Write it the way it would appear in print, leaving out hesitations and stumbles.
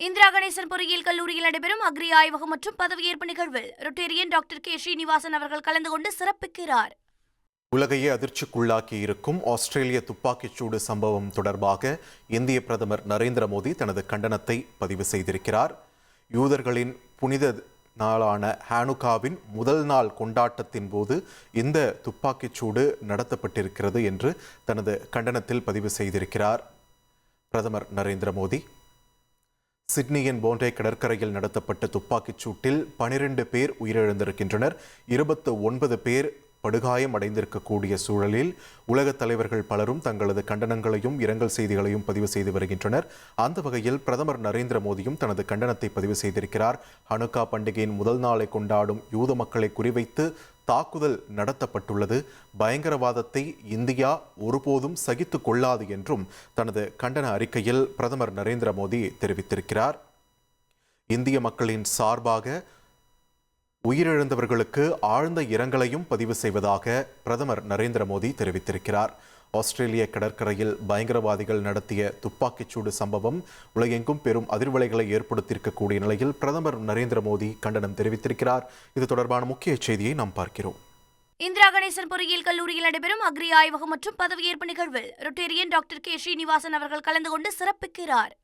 இந்திரா கணேசன் பொறியியல் கல்லூரியில் நடைபெறும் அக்ரி ஆய்வகம் மற்றும் பதவியேற்பு நிகழ்வில் ரொட்டேரியன் டாக்டர் கே ஸ்ரீனிவாசன் அவர்கள் கலந்து கொண்டு சிறப்பிக்கிறார். உலகையே அதிர்ச்சிக்குள்ளாக்கி இருக்கும் ஆஸ்திரேலிய துப்பாக்கிச்சூடு சம்பவம் தொடர்பாக இந்திய பிரதமர் நரேந்திர மோடி தனது கண்டனத்தை பதிவு செய்திருக்கிறார். யூதர்களின் புனித நாளான ஹானுகாவின் முதல் நாள் கொண்டாட்டத்தின் போது இந்த துப்பாக்கிச்சூடு நடத்தப்பட்டிருக்கிறது என்று தனது கண்டனத்தில் பதிவு செய்திருக்கிறார். பிரதமர் நரேந்திர மோடி சிட்னியின் போண்டே கடற்கரையில் நடத்தப்பட்ட துப்பாக்கிச் சூட்டில் 12 பேர் உயிரிழந்திருக்கின்றனர். 29 பேர் படுகாயம் அடைந்திருக்கக்கூடிய சூழலில் உலகத் தலைவர்கள் பலரும் தங்களது கண்டனங்களையும் இரங்கல் செய்திகளையும் பதிவு செய்து வருகின்றனர். அந்த வகையில் பிரதமர் நரேந்திர மோடியும் தனது கண்டனத்தை பதிவு செய்திருக்கிறார். ஹனுக்கா பண்டிகையின் முதல் நாளை கொண்டாடும் யூத மக்களை குறிவைத்து தாக்குதல் நடத்தப்பட்டுள்ளது. பயங்கரவாதத்தை இந்தியா ஒருபோதும் சகித்துக் கொள்ளாது என்றும் தனது கண்டன அறிக்கையில் பிரதமர் நரேந்திர மோடி தெரிவித்திருக்கிறார். இந்திய மக்களின் சார்பாக உயிரிழந்தவர்களுக்கு ஆழ்ந்த இரங்கலையும் பதிவு செய்வதாக பிரதமர் நரேந்திர மோடி தெரிவித்திருக்கிறார். ஆஸ்திரேலிய கடற்கரையில் பயங்கரவாதிகள் நடத்திய துப்பாக்கிச்சூடு சம்பவம் உலகெங்கும் பெரும் அதிர்வலைகளை ஏற்படுத்தியிருக்கக்கூடிய நிலையில் பிரதமர் நரேந்திர மோடி கண்டனம் தெரிவித்திருக்கிறார். இது தொடர்பான முக்கிய செய்தியை நாம் பார்க்கிறோம். இந்திரா கணேசன் பொறியியல் கல்லூரியில் நடைபெறும் அக்ரி ஆய்வகம் மற்றும் பதவியேற்பு நிகழ்வில் ரொட்டேரியன் டாக்டர் கே ஸ்ரீனிவாசன் அவர்கள் கலந்து கொண்டு சிறப்பிக்கிறார்.